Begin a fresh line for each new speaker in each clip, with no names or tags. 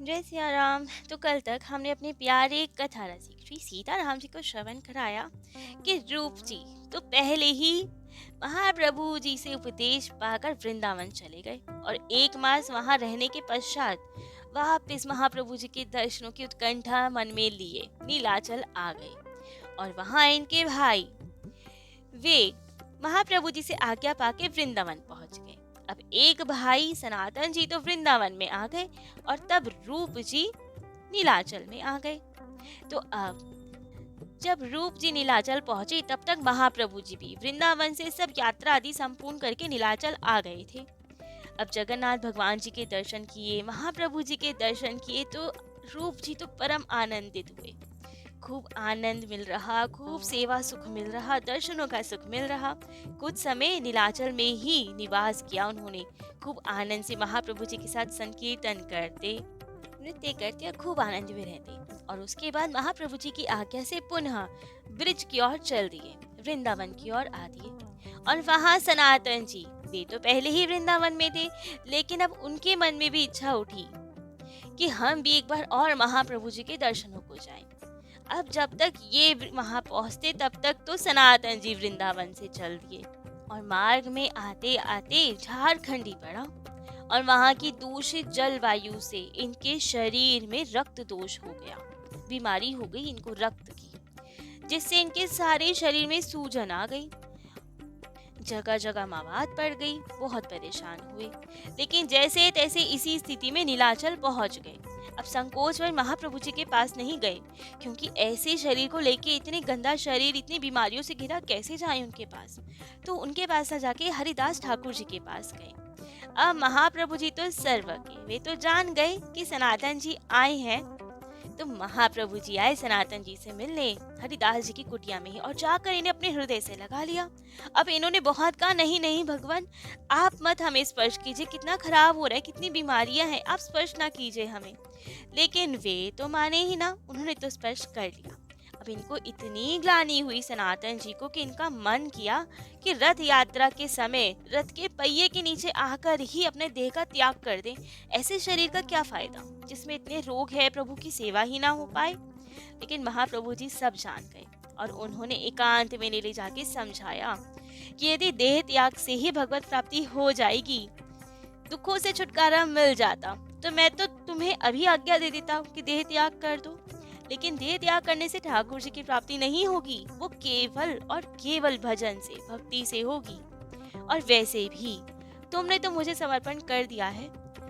जय सिया राम। तो कल तक हमने अपने प्यारे कथा रसिक श्री सीताराम जी को श्रवण कराया कि रूप जी तो पहले ही महाप्रभु जी से उपदेश पाकर वृंदावन चले गए और 1 मास वहां रहने के पश्चात वापिस महाप्रभु जी के दर्शनों की उत्कंठा मन में लिए नीलाचल आ गए। और वहां इनके भाई वे महाप्रभु जी से आज्ञा पाके वृंदावन पहुंच गए। अब एक भाई सनातन जी तो वृंदावन में आ गए और तब रूप जी नीलाचल में आ गए। तो अब जब रूप जी नीलाचल पहुंचे तब तक महाप्रभु जी भी वृंदावन से सब यात्रा आदि संपूर्ण करके नीलाचल आ गए थे। अब जगन्नाथ भगवान जी के दर्शन किए, महाप्रभु जी के दर्शन किए तो रूप जी तो परम आनंदित हुए। खूब आनंद मिल रहा, खूब सेवा सुख मिल रहा, दर्शनों का सुख मिल रहा। कुछ समय नीलाचल में ही निवास किया उन्होंने। खूब आनंद से महाप्रभु जी के साथ संकीर्तन करते, नृत्य करते और खूब आनंद में रहते। और उसके बाद महाप्रभु जी की आज्ञा से पुनः ब्रिज की ओर चल दिए, वृंदावन की ओर आ दिए। और वहां सनातन जी वे तो पहले ही वृंदावन में थे, लेकिन अब उनके मन में भी इच्छा उठी कि हम भी एक बार और महाप्रभु जी के दर्शनों को जाएं। अब जब तक ये वहां पहुंचते तब तक तो सनातन जी वृंदावन से चल दिए और मार्ग में आते आते झारखंडी पड़ा और वहां की दूषित जलवायु से इनके शरीर में रक्त दोष हो गया, बीमारी हो गई इनको रक्त की, जिससे इनके सारे शरीर में सूजन आ गई, जगह जगह मवाद पड़ गई, बहुत परेशान हुए। लेकिन जैसे तैसे इसी स्थिति में नीलाचल पहुंच गए। अब संकोच में महाप्रभु जी के पास नहीं गए, क्योंकि ऐसे शरीर को लेके, इतने गंदा शरीर इतनी बीमारियों से घिरा, कैसे जाए उनके पास। तो उनके पास न जाके हरिदास ठाकुर जी के पास गए। अब महाप्रभु जी तो सर्वज्ञ, वे तो जान गए कि सनातन जी आए हैं। तो महाप्रभु जी आए सनातन जी से मिलने हरिदास जी की कुटिया में ही, और जाकर इन्हें अपने हृदय से लगा लिया। अब इन्होंने बहुत कहा, नहीं नहीं भगवान, आप मत हमें स्पर्श कीजिए, कितना खराब हो रहा है, कितनी बीमारियां हैं, आप स्पर्श ना कीजिए हमें। लेकिन वे तो माने ही ना, उन्होंने तो स्पर्श कर लिया। अब इनको इतनी ग्लानि हुई सनातन जी को कि इनका मन किया कि रथ यात्रा के समय रथ के पहिए के नीचे आकर ही अपने देह का त्याग कर दें। ऐसे शरीर का क्या फायदा जिसमें इतने रोग है, प्रभु की सेवा ही ना हो पाए। लेकिन महाप्रभु जी सब जान गए और उन्होंने एकांत में ले जाके समझाया कि यदि देह त्याग से ही भगवत प्राप्ति हो जाएगी, दुखों से छुटकारा मिल जाता, तो मैं तो तुम्हें अभी आज्ञा दे देता कि देह त्याग कर दो। लेकिन देह त्याग करने से ठाकुर जी की प्राप्ति नहीं होगी, वो केवल और केवल भजन से, भक्ति से होगी। और वैसे भी तुमने तो मुझे समर्पण कर दिया है,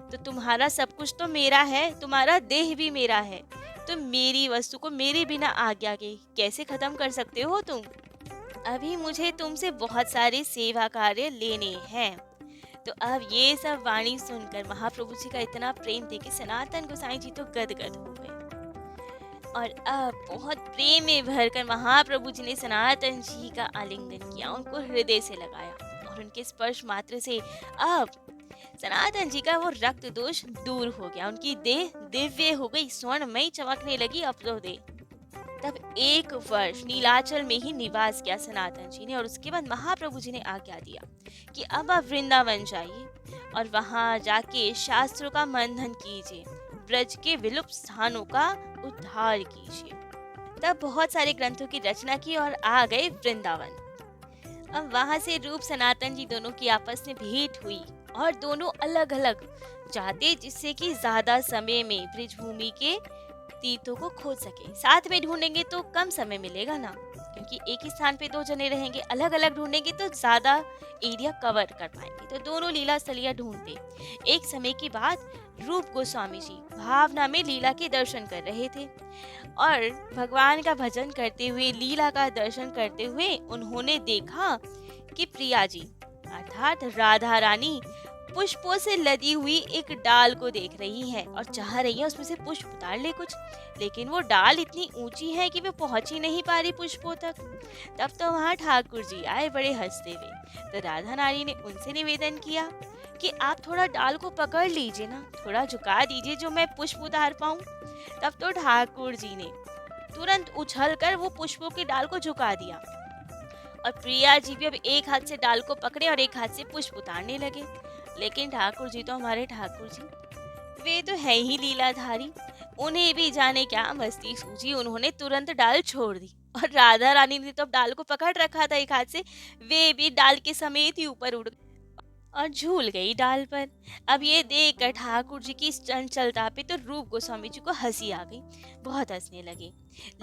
तो तुम्हारा सब कुछ तो मेरा है, तुम्हारा देह भी मेरा है। तुम मेरी वस्तु को मेरे बिना आज्ञा के कैसे खत्म कर सकते हो तुम? अभी मुझे तुमसे बहुत सारे सेवा कार्य लेने हैं। तो अब ये सब वाणी सुनकर महाप्रभु जी का इतना प्रेम देखे सनातन गोसाई जी तो गदगद हो गए। और अब बहुत प्रेम में भरकर महाप्रभु जी ने सनातन जी का आलिंगन किया, उनको हृदय से लगाया और उनके स्पर्श मात्र से अब सनातन जी का वो रक्त दोष दूर हो गया, उनकी देह दिव्य हो गई, स्वर्णमयी चमकने लगी अब तो देह। तब 1 वर्ष नीलाचल में ही निवास किया सनातन जी ने और उसके बाद महाप्रभु जी ने आज्ञा दिया कि अब आप वृंदावन जाइए और वहां जाके शास्त्रों का मंथन कीजिए, ब्रज के विलुप्त स्थानों का उद्धार कीजिए। तब बहुत सारे ग्रंथों की रचना की और आ गए वृंदावन। अब वहां से रूप सनातन जी दोनों की आपस में भेंट हुई और दोनों अलग अलग जाते, जिससे कि ज्यादा समय में ब्रिजभूमि के तीर्थों को खोज सके। साथ में ढूंढेंगे तो कम समय मिलेगा ना, क्योंकि एक ही स्थान पे 2 जने रहेंगे, अलग अलग ढूंढेंगे तो ज्यादा एरिया कवर कर पाएंगे। तो दोनों लीला स्थलियां ढूंढते। एक समय की बात, रूप गोस्वामी जी भावना में लीला के दर्शन कर रहे थे और भगवान का भजन करते हुए, लीला का दर्शन करते हुए उन्होंने देखा कि प्रिया जी अर्थात राधा रानी पुष्पों से लदी हुई एक डाल को देख रही है और चाह रही है उसमें से पुष्प उतार ले कुछ। लेकिन वो डाल इतनी ऊंची है कि वो पहुंच ही नहीं पा रही पुष्पों तक। तब तो वहाँ ठाकुर जी आए बड़े हंसते हुए। तो राधा नारी ने उनसे निवेदन किया कि आप थोड़ा डाल को पकड़ लीजिए ना, थोड़ा झुका दीजिए जो मैं पुष्प उतार पाऊं। तब तो ठाकुर जी ने तुरंत उछलकर वो पुष्पों की डाल को झुका दिया और प्रिया जी भी अब एक हाथ से डाल को पकड़े और एक हाथ से पुष्प उतारने लगे। लेकिन ठाकुर जी तो हमारे ठाकुर जी, वे तो है ही लीलाधारी, उन्हें भी जाने क्या मस्ती सूझी, उन्होंने तुरंत डाल छोड़ दी। और राधा रानी ने तो अब डाल को पकड़ रखा था एक हाथ से, वे भी डाल के समेत ही ऊपर उड़ और झूल गई डाल पर। अब ये देख कर ठाकुर जी की इस चंचलता पे तो रूप गोस्वामी जी को हंसी आ गई, बहुत हंसने लगे।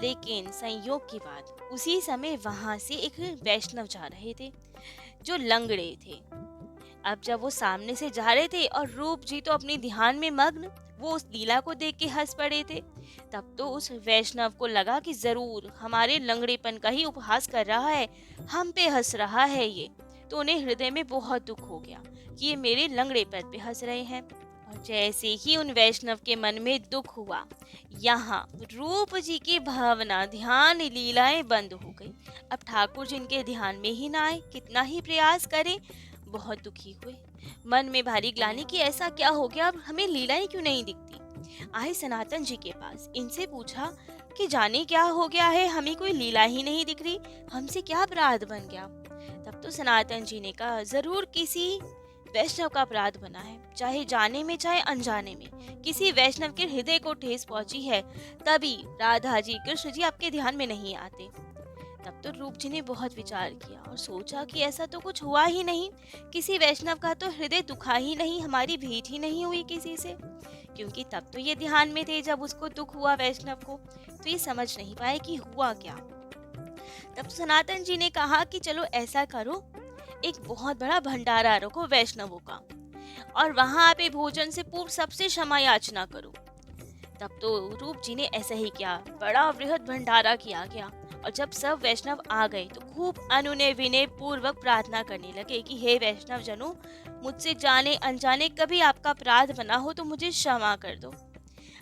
लेकिन संयोग की बात, उसी समय वहां से एक वैष्णव जा रहे थे जो लंगड़े थे। अब जब वो सामने से जा रहे थे और रूप जी तो अपने ध्यान में मग्न, वो उस लीला को देख के हंस पड़े थे। तब तो उस वैष्णव को लगा कि जरूर हमारे लंगड़ेपन का ही उपहास कर रहा है, हम पे हंस रहा है ये। तो उन्हें हृदय में बहुत दुख हो गया कि ये मेरे लंगड़ेपन पे हंस रहे हैं। और जैसे ही उन वैष्णव के मन में दुख हुआ, यहाँ रूप जी की भावना ध्यान लीलाएं बंद हो गई। अब ठाकुर जी इनके ध्यान में ही ना आए, कितना ही प्रयास करें। बहुत दुखी हुए, मन में भारी ग्लानि कि ऐसा क्या हो गया, अब हमें लीलाएं क्यों नहीं दिखती। आए सनातन जी के पास, इनसे पूछा कि जाने क्या हो गया है, हमें कोई लीला ही नहीं दिख रही, हमसे क्या अपराध बन गया। तब तो सनातन जी ने कहा, जरूर किसी वैष्णव का अपराध बना है, चाहे जाने में चाहे अनजाने में, किसी वैष्णव के हृदय को ठेस पहुंची है, तभी राधा जी कृष्ण जी आपके ध्यान में नहीं आते। तब तो रूप जी ने बहुत विचार किया और सोचा कि ऐसा तो कुछ हुआ ही नहीं, किसी वैष्णव का तो हृदय दुखा ही नहीं, हमारी भेंट ही नहीं हुई किसी से। क्योंकि तब तो ये ध्यान में थे जब उसको दुख हुआ वैष्णव को, तो ये समझ नहीं पाए कि हुआ क्या। तब तो सनातन जी ने कहा कि चलो ऐसा करो, एक बहुत बड़ा भंडारा रखो वैष्णवों का, और वहां पे भोजन से पूर्व सबसे क्षमा याचना करो। तब तो रूप जी ने ऐसा ही किया, बड़ा वृहद भंडारा किया गया। और जब सब वैष्णव आ गए तो खूब अनुनय विनय पूर्वक प्रार्थना करने लगे कि हे वैष्णव जनों, मुझसे जाने अनजाने कभी आपका अपराध बना हो तो मुझे क्षमा कर दो।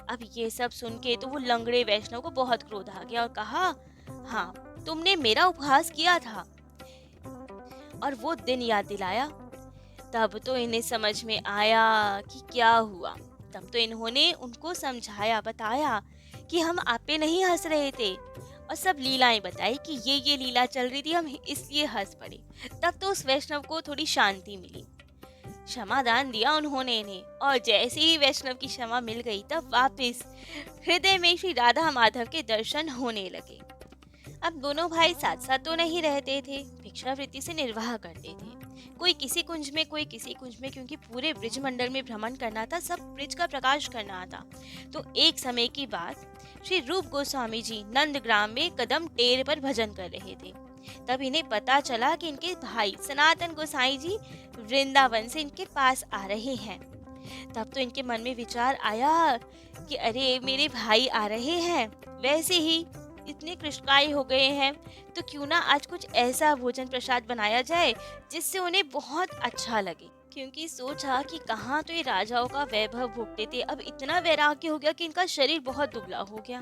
अब ये सब सुन के तो वो लंगड़े वैष्णव को बहुत क्रोध आ गया और कहा, हाँ तुमने मेरा उपहास किया था और वो दिन याद दिलाया। तब तो इन्हें समझ में आया कि क्या हुआ। तब तो इन्होंने उनको समझाया, बताया कि हम आप पे नहीं हंस रहे थे, और सब लीलाएं बताई कि ये लीला चल रही थी, हम इसलिए हंस पड़े। तब तो उस वैष्णव को थोड़ी शांति मिली, क्षमादान दिया उन्होंने इन्हें। और जैसे ही वैष्णव की क्षमा मिल गई, तब वापस हृदय में श्री राधा माधव के दर्शन होने लगे। अब दोनों भाई साथ साथ तो नहीं रहते थे, भिक्षावृत्ति से निर्वाह करते थे, कोई किसी कुंज में कोई किसी कुंज में, क्योंकि पूरे ब्रिज मंडल में भ्रमण करना था, सब ब्रिज का प्रकाश करना था। तो एक समय की बात, श्री रूप गोस्वामी जी नंदग्राम में कदम टेर पर भजन कर रहे थे। तब इन्हें पता चला कि इनके भाई सनातन गोसाई जी वृंदावन से इनके पास आ रहे हैं। तब तो इनके मन में विचार आया कि अरे मेरे भाई आ रहे हैं, वैसे ही इतने कृष्णकाय हो गए हैं, तो क्यों ना आज कुछ ऐसा भोजन प्रसाद बनाया जाए जिससे उन्हें बहुत अच्छा लगे। क्योंकि सोचा कि कहाँ तो ये राजाओं का वैभव भोगते थे, अब इतना वैराग्य हो गया कि इनका शरीर बहुत दुबला हो गया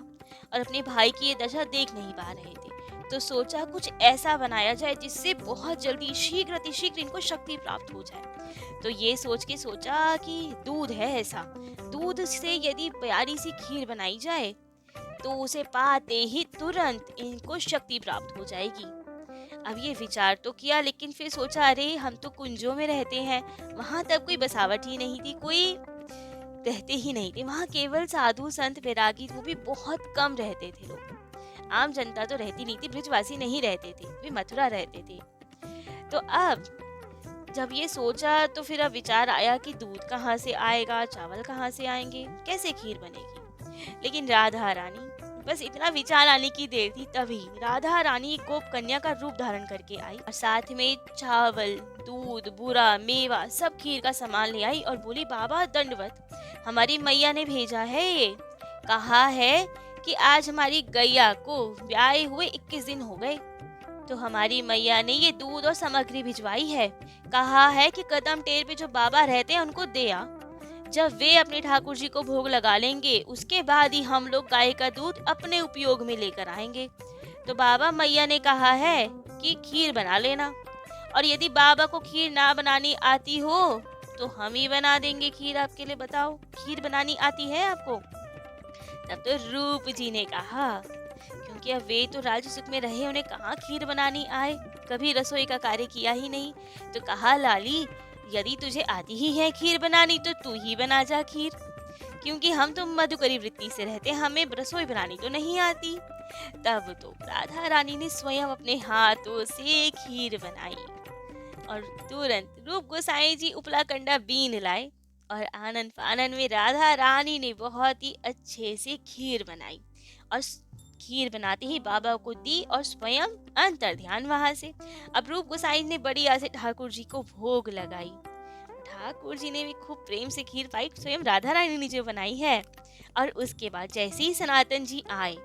और अपने भाई की ये दशा देख नहीं पा रहे थे। तो सोचा कुछ ऐसा बनाया जाए जिससे बहुत जल्दी शीघ्र अतिशीघ्र इनको शक्ति प्राप्त हो जाए। तो ये सोच के सोचा कि दूध है ऐसा, दूध से यदि प्यारी सी खीर बनाई जाए तो उसे पाते ही तुरंत इनको शक्ति प्राप्त हो जाएगी। अब ये विचार तो किया, लेकिन फिर सोचा अरे हम तो कुंजों में रहते हैं, वहां तब कोई बसावट ही नहीं थी, कोई रहते ही नहीं थे वहां, केवल साधु संत वैरागी वो भी बहुत कम रहते थे लोग, आम जनता तो रहती नहीं थी, ब्रिजवासी नहीं रहते थे, वे मथुरा रहते थे। तो अब जब ये सोचा तो फिर अब विचार आया कि दूध कहाँ से आएगा, चावल कहाँ से आएंगे, कैसे खीर बनेगी। लेकिन राधा रानी, बस इतना विचार आने की देर थी, तभी राधा रानी गोप कन्या का रूप धारण करके आई और साथ में चावल, दूध, बूरा, मेवा, सब खीर का सामान ले आई और बोली, बाबा दंडवत, हमारी मैया ने भेजा है, ये कहा है कि आज हमारी गैया को ब्याहे हुए 21 दिन हो गए, तो हमारी मैया ने ये दूध और सामग्री भिजवाई है, कहा है कि कदम टेर पे जो बाबा रहते हैं उनको दे आ, जब वे अपने ठाकुर जी को भोग लगा लेंगे उसके बाद ही हम लोग गाय का दूध अपने उपयोग में लेकर आएंगे। तो बाबा मैया ने कहा है कि खीर बना लेना, और यदि बाबा को खीर ना बनानी आती हो तो हम ही बना देंगे खीर आपके लिए, बताओ खीर बनानी आती है आपको। तब तो रूप जी ने कहा, क्योंकि अब वे तो राज सुख में रहे, उन्हें कहाँ खीर बनानी आए, कभी रसोई का कार्य किया ही नहीं, तो कहा लाली यदि तुझे आती ही है खीर बनानी तो तू ही बना जा खीर। क्योंकि हम तो मधुकरी वृत्ति से रहते, हमें रसोई बनानी तो नहीं आती। तब तो राधा रानी ने स्वयं अपने हाथों से खीर बनाई और तुरंत रूप गोसाई जी उपला कंडा बीन लाए और आनंद फानन में राधा रानी ने बहुत ही अच्छे से खीर बनाई और खीर बनाते ही बाबा को दी और स्वयं अंतर ध्यान वहां से। अब रूप गोसाई ने बड़ी आस से ठाकुर जी को भोग लगाई। ठाकुर जी ने भी खूब प्रेम से खीर पाई, स्वयं राधा रानी ने जो बनाई है। और उसके बाद जैसे ही सनातन जी आए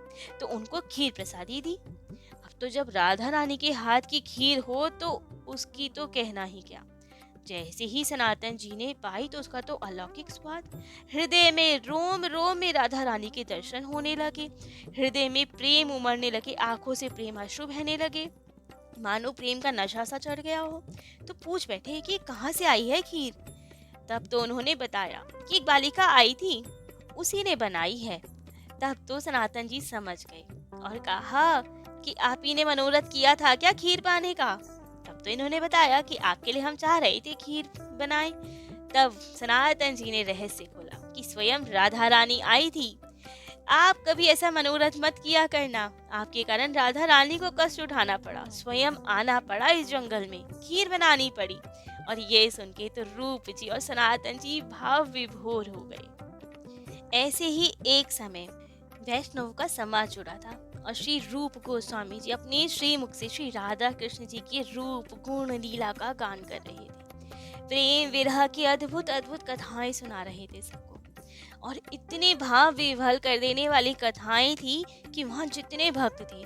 तो उनको खीर प्रसादी दी। अब तो जब राधा रानी के हाथ की खीर हो तो उसकी तो कहना ही क्या। जैसे ही सनातन जी ने पाई तो उसका तो अलौकिक स्वाद। हृदय में रोम रोम में राधा रानी के दर्शन होने लगे, हृदय में प्रेम उमड़ने लगे, आंखों से प्रेम अश्रु बहने लगे, मानो प्रेम का नशा सा चढ़ गया हो। तो पूछ बैठे कि कहाँ से आई है खीर। तब तो उन्होंने बताया कि एक बालिका आई थी, उसी ने बनाई है। तब तो सनातन जी समझ गए और कहा कि आप ही ने मनोरथ किया था क्या खीर पाने का। तब तो इन्होंने बताया कि आपके लिए हम चाह रहे थे खीर बनाए। तब सनातन जी ने रहस्य खोला कि स्वयं राधा रानी आई थी। आप कभी ऐसा मनोरथ मत किया करना, आपके कारण राधा रानी को कष्ट उठाना पड़ा, स्वयं आना पड़ा इस जंगल में, खीर बनानी पड़ी। और ये सुन के तो रूप जी और सनातन जी भाव विभोर हो गए। ऐसे ही एक समय वैष्णव का समाज जुड़ा था और श्री रूप गोस्वामी जी अपने श्रीमुख से श्री राधा कृष्ण जी के रूप गुण लीला का गान कर रहे थे। प्रेम विरह की अद्भुत अद्भुत कथाएं सुना रहे थे सबको और इतने भाव विह्वल कर देने वाली कथाएं थी कि वहाँ जितने भक्त थे,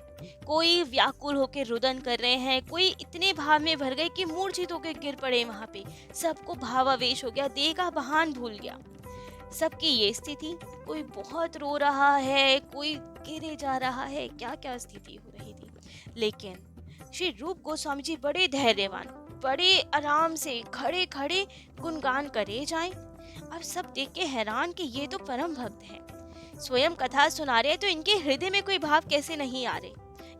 कोई व्याकुल होकर रुदन कर रहे हैं, कोई इतने भाव में भर गए कि मूर्छित होकर गिर पड़े वहाँ पे, सबको भावावेश हो गया, देह का भान भूल गया। सबकी ये स्थिति, कोई बहुत रो रहा है, कोई गिरे जा रहा है, क्या क्या स्थिति हो रही थी। लेकिन श्री रूप गोस्वामी जी बड़े धैर्यवान, बड़े आराम से खड़े खड़े गुणगान करे जाएं। अब सब देख के हैरान कि ये तो परम भक्त हैं, स्वयं कथा सुना रहे हैं तो इनके हृदय में कोई भाव कैसे नहीं आ रहे,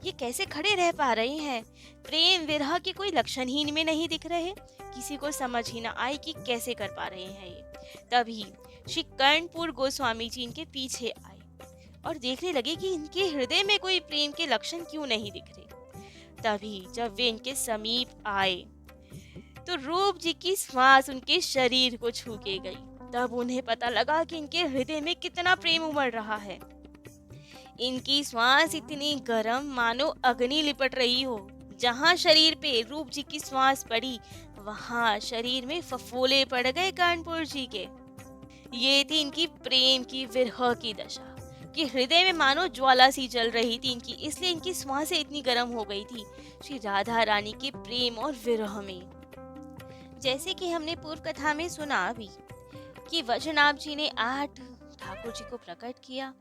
ये कैसे खड़े रह पा रहे हैं, प्रेम विरह के कोई लक्षण ही इनमें नहीं दिख रहे। किसी को समझ ही ना आए कि कैसे कर पा रहे हैं ये। तभी श्री कर्णपुर गोस्वामी जी इनके पीछे आए और देखने लगे कि इनके हृदय में कोई प्रेम के लक्षण क्यों नहीं दिख रहे। तभी जब वे इनके समीप आए तो रूप जी की श्वास उनके शरीर को छू के गई। तब उन्हें पता लगा कि इनके हृदय में कितना प्रेम उमड़ रहा है। इनकी श्वास इतनी गर्म मानो अग्नि लिपट रही हो। जहाँ शरीर पे रूप जी की श्वास पड़ी वहाँ शरीर में फफोले पड़ गए कानपुर जी के। ये थी इनकी प्रेम की विरह की दशा कि हृदय में मानो ज्वाला सी जल रही थी इनकी, इसलिए इनकी श्वासें इतनी गर्म हो गई थी श्री राधा रानी के प्रेम और विरह में। जैसे कि हमने पूर्व कथा में सुना भी कि वज्रनाभ जी ने 8 ठाकुर जी को प्रकट किया।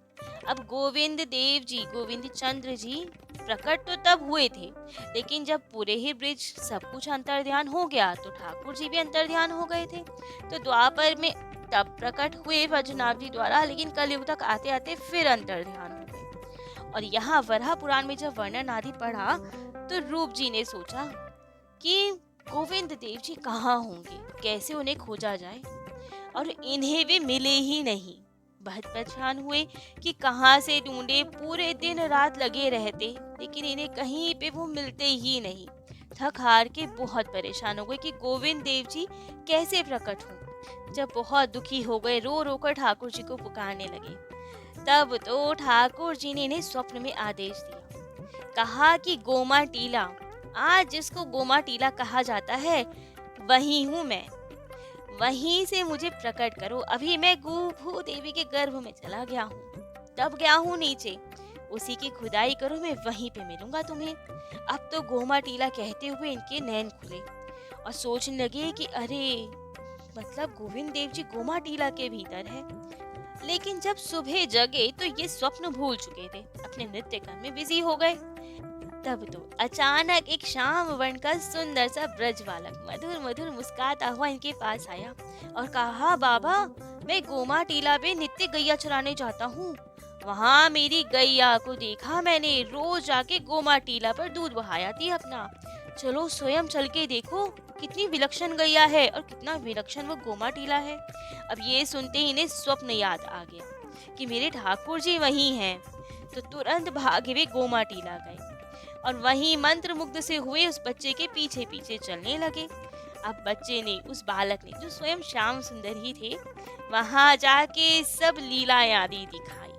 अब गोविंद देव जी, गोविंद चंद्र जी प्रकट तो तब हुए थे, लेकिन जब पूरे ही ब्रिज सब कुछ अंतर्ध्यान हो गया तो ठाकुर जी भी अंतर्ध्यान हो गए थे। तो द्वापर में तब प्रकट हुए वज्रनाभ जी द्वारा, लेकिन कलयुग तक आते आते फिर अंतर्ध्यान हो गए। और यहाँ वराह पुराण में जब वर्णन आदि पढ़ा तो रूप जी ने सोचा कि गोविंद देव जी कहाँ होंगे, कैसे उन्हें खोजा जाए, और इन्हें वे मिले ही नहीं। बहुत परेशान हुए कि कहाँ से ढूंढे, पूरे दिन रात लगे रहते लेकिन इन्हें कहीं पे वो मिलते ही नहीं। थक हार के बहुत परेशान हो गए कि गोविंद देव जी कैसे प्रकट हों। जब बहुत दुखी हो गए, रो रो कर ठाकुर जी को पुकारने लगे। तब तो ठाकुर जी ने इन्हें स्वप्न में आदेश दिया, कहा कि गोमा टीला, आज जिसको गोमा टीला कहा जाता है वही हूँ मैं, वहीं से मुझे प्रकट करो। अभी मैं भू देवी के गर्भ में चला गया हूँ, तब गया हूँ नीचे, उसी की खुदाई करो, मैं वहीं पे मिलूंगा तुम्हें। अब तो गोमा टीला कहते हुए इनके नैन खुले और सोचने लगे कि अरे मतलब गोविंद देव जी गोमा टीला के भीतर है। लेकिन जब सुबह जगे तो ये स्वप्न भूल चुके थे, अपने नृत्य कर्म में बिजी हो गए। तब तो अचानक एक श्याम वर्ण का सुंदर सा ब्रज बालक मधुर मधुर मुस्कुराता हुआ इनके पास आया और कहा, बाबा मैं गोमा टीला पे नित्य गैया चराने जाता हूँ, वहाँ मेरी गैया को देखा मैंने, रोज जाके गोमा टीला पर दूध बहाया थी अपना, चलो स्वयं चल के देखो। कितनी विलक्षण गैया है और कितना विलक्षण वो गोमा टीला है। अब ये सुनते ही इन्हें स्वप्न याद आ गया कि मेरे ठाकुर जी वहीं हैं। तो तुरंत भागे वे गोमा टीला गए और वहीं मंत्र मुग्ध से हुए उस बच्चे के पीछे पीछे चलने लगे। अब बच्चे ने, उस बालक ने, जो स्वयं श्याम सुंदर ही थे, वहां जाके सब लीलाएं आदि दिखाई।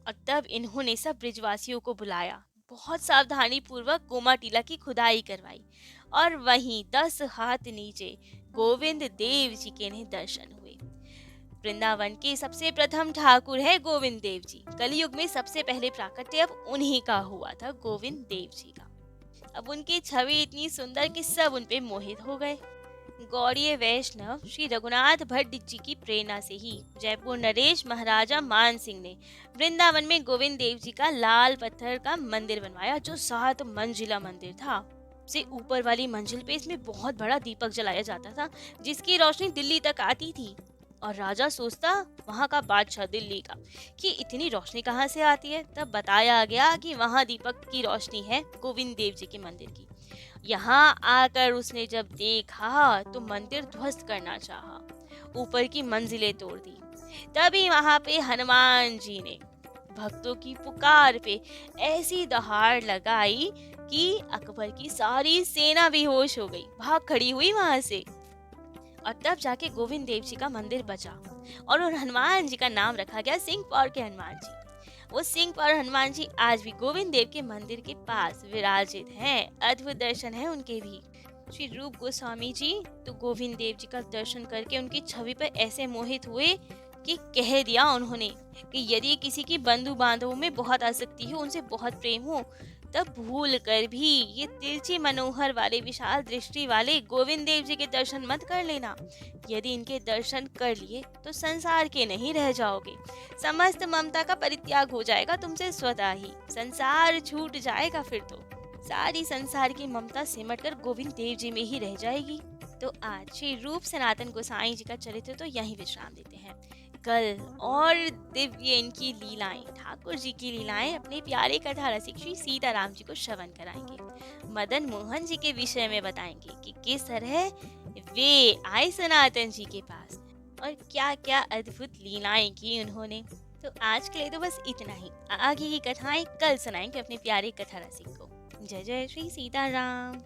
और तब इन्होंने सब ब्रिजवासियों को बुलाया, बहुत सावधानी पूर्वक गोमा टीला की खुदाई करवाई और वहीं 10 हाथ नीचे गोविंद देव जी के इन्हें दर्शन हुए। वृंदावन के सबसे प्रथम ठाकुर है गोविंद देव जी। कलयुग में सबसे पहले प्राकट्य अब उन्हीं का हुआ था, गोविंद देव जी का। अब उनकी छवि इतनी सुंदर कि सब उन पे मोहित हो गए। गौड़ीय वैष्णव श्री रघुनाथ भट्ट जी की प्रेरणा से ही जयपुर नरेश महाराजा मान सिंह ने वृंदावन में गोविंद देव जी का लाल पत्थर का मंदिर बनवाया, जो 7 मंजिला मंदिर था। से ऊपर वाली मंजिल पे इसमें बहुत बड़ा दीपक जलाया जाता था, जिसकी रोशनी दिल्ली तक आती थी। और राजा सोचता, वहाँ का बादशाह दिल्ली का, कि इतनी रोशनी कहाँ से आती है। तब बताया गया कि वहाँ दीपक की रोशनी है गोविंद देव जी के मंदिर की। यहाँ आकर उसने जब देखा तो मंदिर ध्वस्त करना चाहा, ऊपर की मंजिलें तोड़ दी। तभी वहाँ पे हनुमान जी ने भक्तों की पुकार पे ऐसी दहाड़ लगाई कि अकबर की सारी सेना बेहोश हो गई, भाग खड़ी हुई वहां से। और तब जाके गोविंद देव जी का मंदिर बचा और उन हनुमान जी का नाम रखा गया सिंह पौर के हनुमान जी। वो सिंह पौर हनुमान जी आज भी गोविंद देव के मंदिर के पास विराजित हैं। अद्भुत दर्शन है उनके भी। श्री रूप गोस्वामी जी तो गोविंद देव जी का दर्शन करके उनकी छवि पर ऐसे मोहित हुए कि कह दिया उन्होंने कि यदि किसी की बंधु बांधवों में बहुत आसक्ति हो, उनसे बहुत प्रेम हो, तब भूल कर भी ये तिरछी मनोहर वाले, विशाल दृष्टि वाले गोविंद देव जी के दर्शन मत कर लेना। यदि इनके दर्शन कर लिए तो संसार के नहीं रह जाओगे। समस्त ममता का परित्याग हो जाएगा तुमसे स्वतः ही, संसार छूट जाएगा। फिर तो सारी संसार की ममता सिमट कर गोविंद देव जी में ही रह जाएगी। तो आज श्री रूप सनातन गोसाई जी का चरित्र तो यहीं विश्राम देते हैं। कल और दिव्य इनकी लीलाएं, ठाकुर जी की लीलाएं अपने प्यारे कथा रसिक श्री सीताराम जी को श्रवण कराएंगे। मदन मोहन जी के विषय में बताएंगे कि किस तरह वे आए सनातन जी के पास और क्या क्या अद्भुत लीलाएं की उन्होंने। तो आज के लिए तो बस इतना ही। आगे की कथाएं कल सुनाएंगे अपने प्यारे कथा रसिक को। जय जय श्री सीताराम।